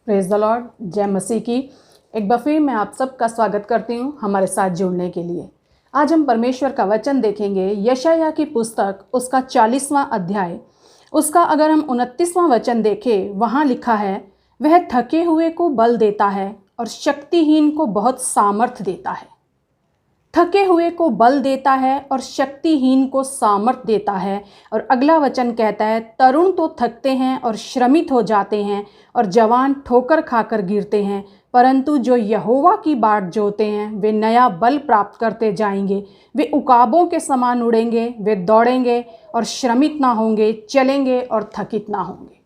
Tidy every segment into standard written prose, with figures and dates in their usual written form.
Praise the Lord, जय मसीह की। एक बार फिर मैं आप सबका स्वागत करती हूँ हमारे साथ जुड़ने के लिए। आज हम परमेश्वर का वचन देखेंगे, यशायाह की पुस्तक, उसका 40वां अध्याय। उसका अगर हम 29वां वचन देखें, वहाँ लिखा है, वह थके हुए को बल देता है और शक्तिहीन को बहुत सामर्थ्य देता है। थके हुए को बल देता है और शक्तिहीन को सामर्थ देता है। और अगला वचन कहता है, तरुण तो थकते हैं और श्रमित हो जाते हैं और जवान ठोकर खाकर गिरते हैं, परंतु जो यहोवा की बाट जोते हैं वे नया बल प्राप्त करते जाएंगे। वे उकाबों के समान उड़ेंगे, वे दौड़ेंगे और श्रमित ना होंगे, चलेंगे और थकित ना होंगे।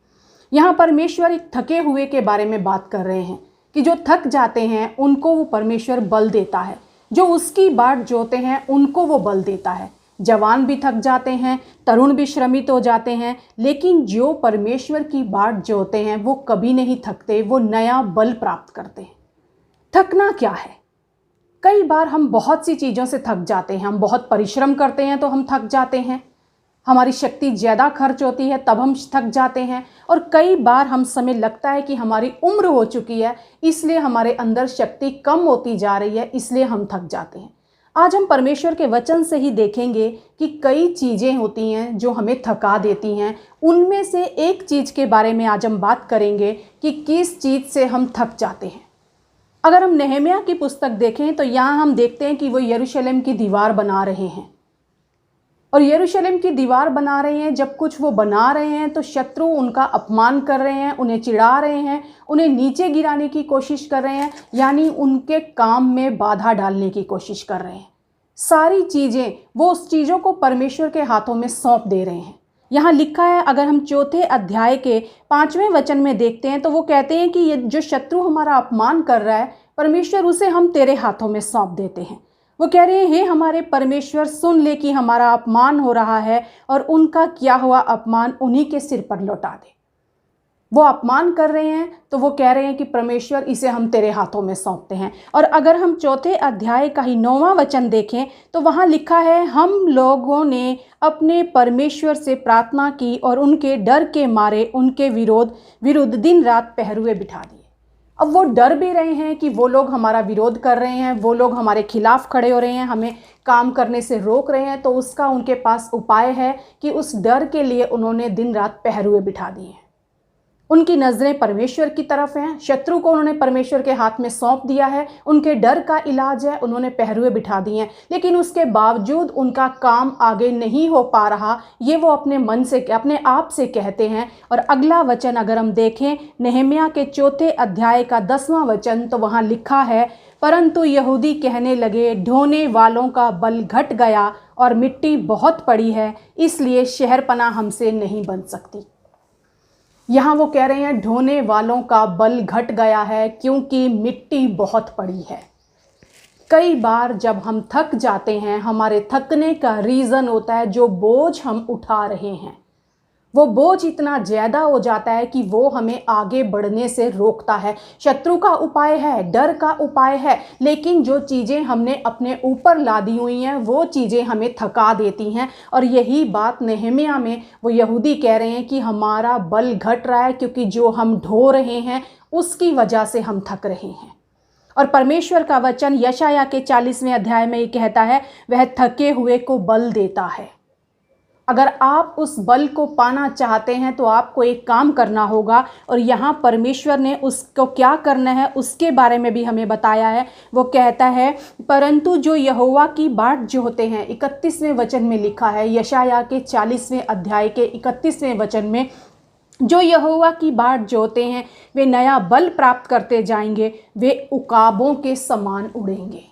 यहाँ परमेश्वर एक थके हुए के बारे में बात कर रहे हैं कि जो थक जाते हैं उनको वो परमेश्वर बल देता है। जो उसकी बाट जोते हैं उनको वो बल देता है। जवान भी थक जाते हैं, तरुण भी श्रमित हो जाते हैं, लेकिन जो परमेश्वर की बाट जोते हैं वो कभी नहीं थकते, वो नया बल प्राप्त करते हैं। थकना क्या है? कई बार हम बहुत सी चीज़ों से थक जाते हैं। हम बहुत परिश्रम करते हैं तो हम थक जाते हैं। हमारी शक्ति ज़्यादा खर्च होती है तब हम थक जाते हैं। और कई बार हम समय लगता है कि हमारी उम्र हो चुकी है, इसलिए हमारे अंदर शक्ति कम होती जा रही है, इसलिए हम थक जाते हैं। आज हम परमेश्वर के वचन से ही देखेंगे कि कई चीज़ें होती हैं जो हमें थका देती हैं। उनमें से एक चीज़ के बारे में आज हम बात करेंगे कि किस चीज़ से हम थक जाते हैं। अगर हम नहम्याह की पुस्तक देखें तो यहाँ हम देखते हैं कि वो यरूशलेम की दीवार बना रहे हैं। और यरूशलेम की दीवार बना रहे हैं। जब कुछ वो बना रहे हैं तो शत्रु उनका अपमान कर रहे हैं, उन्हें चिढ़ा रहे हैं, उन्हें नीचे गिराने की कोशिश कर रहे हैं, यानी उनके काम में बाधा डालने की कोशिश कर रहे हैं। सारी चीज़ें वो उस चीज़ों को परमेश्वर के हाथों में सौंप दे रहे हैं। यहाँ लिखा है, अगर हम 4 अध्याय के 5वें वचन में देखते हैं तो वो कहते हैं कि ये जो शत्रु हमारा अपमान कर रहा है, परमेश्वर उसे हम तेरे हाथों में सौंप देते हैं। वो कह रहे हैं, हे हमारे परमेश्वर, सुन ले कि हमारा अपमान हो रहा है और उनका किया हुआ अपमान उन्हीं के सिर पर लौटा दे। वो अपमान कर रहे हैं तो वो कह रहे हैं कि परमेश्वर, इसे हम तेरे हाथों में सौंपते हैं। और अगर हम 4 अध्याय का ही 9वां वचन देखें तो वहाँ लिखा है, हम लोगों ने अपने परमेश्वर से प्रार्थना की और उनके डर के मारे उनके विरुद्ध दिन रात पहरुए बिठा दिए। अब वो डर भी रहे हैं कि वो लोग हमारा विरोध कर रहे हैं, वो लोग हमारे खिलाफ खड़े हो रहे हैं, हमें काम करने से रोक रहे हैं। तो उसका उनके पास उपाय है कि उस डर के लिए उन्होंने दिन रात पहरुए बिठा दिए हैं। उनकी नज़रें परमेश्वर की तरफ हैं। शत्रु को उन्होंने परमेश्वर के हाथ में सौंप दिया है। उनके डर का इलाज है, उन्होंने पहरुए बिठा दिए हैं। लेकिन उसके बावजूद उनका काम आगे नहीं हो पा रहा, ये वो अपने मन से, अपने आप से कहते हैं। और अगला वचन अगर हम देखें, नहम्याह के 4 अध्याय का 10वां वचन, तो वहाँ लिखा है, परंतु यहूदी कहने लगे, ढोने वालों का बल घट गया और मिट्टी बहुत पड़ी है, इसलिए शहरपनाह हमसे नहीं बन सकती। यहाँ वो कह रहे हैं, ढोने वालों का बल घट गया है क्योंकि मिट्टी बहुत पड़ी है। कई बार जब हम थक जाते हैं, हमारे थकने का रीज़न होता है जो बोझ हम उठा रहे हैं। वो बोझ इतना ज़्यादा हो जाता है कि वो हमें आगे बढ़ने से रोकता है। शत्रु का उपाय है, डर का उपाय है, लेकिन जो चीज़ें हमने अपने ऊपर लादी हुई हैं वो चीज़ें हमें थका देती हैं। और यही बात नहम्याह में वो यहूदी कह रहे हैं कि हमारा बल घट रहा है क्योंकि जो हम ढो रहे हैं उसकी वजह से हम थक रहे हैं। और परमेश्वर का वचन यशायाह के 40वें अध्याय में ये कहता है, वह थके हुए को बल देता है। अगर आप उस बल को पाना चाहते हैं तो आपको एक काम करना होगा। और यहाँ परमेश्वर ने उसको क्या करना है उसके बारे में भी हमें बताया है। वो कहता है, परंतु जो यहोवा की बाट जोते हैं, 31वें वचन में लिखा है, यशायाह के 40वें अध्याय के 31वें वचन में, जो यहोवा की बाट जोते हैं वे नया बल प्राप्त करते जाएंगे, वे उकाबों के समान उड़ेंगे।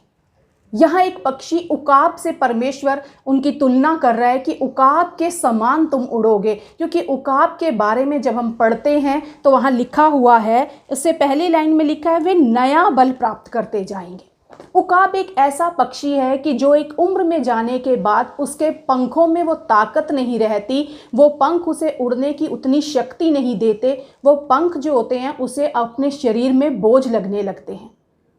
यहाँ एक पक्षी उकाब से परमेश्वर उनकी तुलना कर रहा है कि उकाब के समान तुम उड़ोगे। क्योंकि उकाब के बारे में जब हम पढ़ते हैं तो वहाँ लिखा हुआ है, इससे पहली लाइन में लिखा है, वे नया बल प्राप्त करते जाएंगे। उकाब एक ऐसा पक्षी है कि जो एक उम्र में जाने के बाद उसके पंखों में वो ताकत नहीं रहती, वो पंख उसे उड़ने की उतनी शक्ति नहीं देते। वो पंख जो होते हैं उसे अपने शरीर में बोझ लगने लगते हैं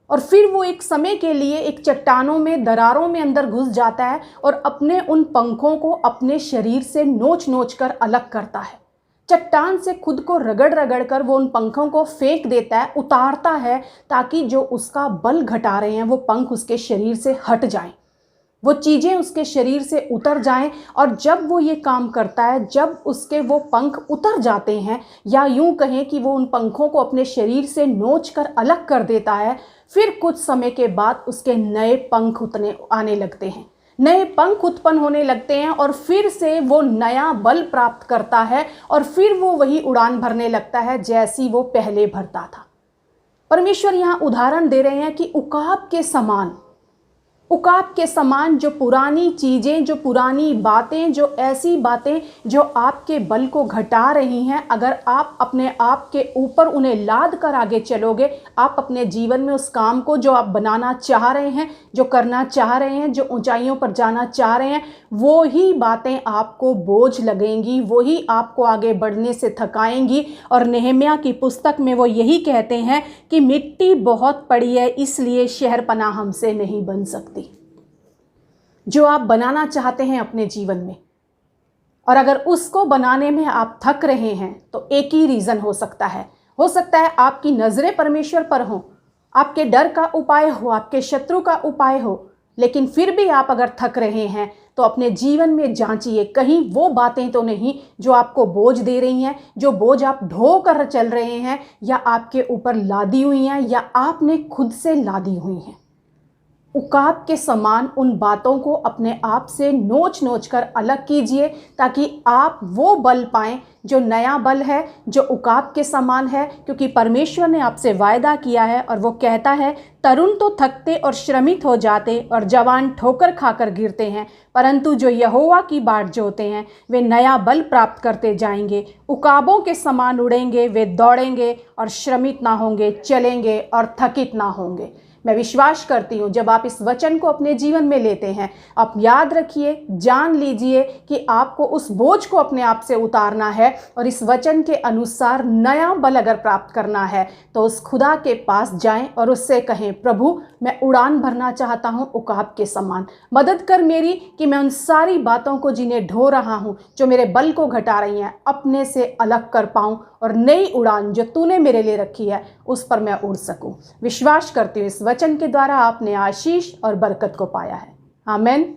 और फिर वो एक समय के लिए एक चट्टानों में, दरारों में अंदर घुस जाता है और अपने उन पंखों को अपने शरीर से नोच नोच कर अलग करता है, चट्टान से खुद को रगड़ रगड़ कर वो उन पंखों को फेंक देता है, उतारता है, ताकि जो उसका बल घटा रहे हैं वो पंख उसके शरीर से हट जाएं, वो चीज़ें उसके शरीर से उतर जाएं। और जब वो ये काम करता है, जब उसके वो पंख उतर जाते हैं, या यूं कहें कि वो उन पंखों को अपने शरीर से नोच कर अलग कर देता है, फिर कुछ समय के बाद उसके नए पंख आने लगते हैं, नए पंख उत्पन्न होने लगते हैं, और फिर से वो नया बल प्राप्त करता है, और फिर वो वही उड़ान भरने लगता है जैसी वो पहले भरता था। परमेश्वर यहाँ उदाहरण दे रहे हैं कि उकाब के समान जो पुरानी चीज़ें, जो पुरानी बातें, जो ऐसी बातें जो आपके बल को घटा रही हैं, अगर आप अपने आप के ऊपर उन्हें लाद कर आगे चलोगे, आप अपने जीवन में उस काम को जो आप बनाना चाह रहे हैं, जो करना चाह रहे हैं, जो ऊंचाइयों पर जाना चाह रहे हैं, वो ही बातें आपको बोझ लगेंगी, वही आपको आगे बढ़ने से थकाएंगी। और नेहम्याह की पुस्तक में वो यही कहते हैं कि मिट्टी बहुत पड़ी है, इसलिए शहरपनाह हमसे नहीं बन सकती। जो आप बनाना चाहते हैं अपने जीवन में, और अगर उसको बनाने में आप थक रहे हैं, तो एक ही रीज़न हो सकता है आपकी नज़रें परमेश्वर पर हों, आपके डर का उपाय हो, आपके शत्रु का उपाय हो, लेकिन फिर भी आप अगर थक रहे हैं तो अपने जीवन में जांचिए, कहीं वो बातें तो नहीं जो आपको बोझ दे रही हैं, जो बोझ आप ढो कर चल रहे हैं, या आपके ऊपर लादी हुई हैं, या आपने खुद से लादी हुई हैं। उकाब के समान उन बातों को अपने आप से नोच नोच कर अलग कीजिए, ताकि आप वो बल पाएं जो नया बल है, जो उकाब के समान है। क्योंकि परमेश्वर ने आपसे वायदा किया है, और वो कहता है, तरुण तो थकते और श्रमित हो जाते, और जवान ठोकर खाकर गिरते हैं, परंतु जो यहोवा की बाट जोते हैं वे नया बल प्राप्त करते जाएंगे। उकाबों के समान उड़ेंगे, वे दौड़ेंगे और श्रमित ना होंगे, चलेंगे और थकित ना होंगे। मैं विश्वास करती हूँ जब आप इस वचन को अपने जीवन में लेते हैं, आप याद रखिए, जान लीजिए कि आपको उस बोझ को अपने आप से उतारना है, और इस वचन के अनुसार नया बल अगर प्राप्त करना है तो उस खुदा के पास जाएं और उससे कहें, प्रभु मैं उड़ान भरना चाहता हूँ उकाब के समान, मदद कर मेरी कि मैं उन सारी बातों को जिन्हें ढो रहा हूँ, जो मेरे बल को घटा रही हैं, अपने से अलग कर पाऊँ, और नई उड़ान जो तूने मेरे लिए रखी है उस पर मैं उड़ सकूं। विश्वास करती हूँ इस वचन के द्वारा आपने आशीष और बरकत को पाया है। आमीन।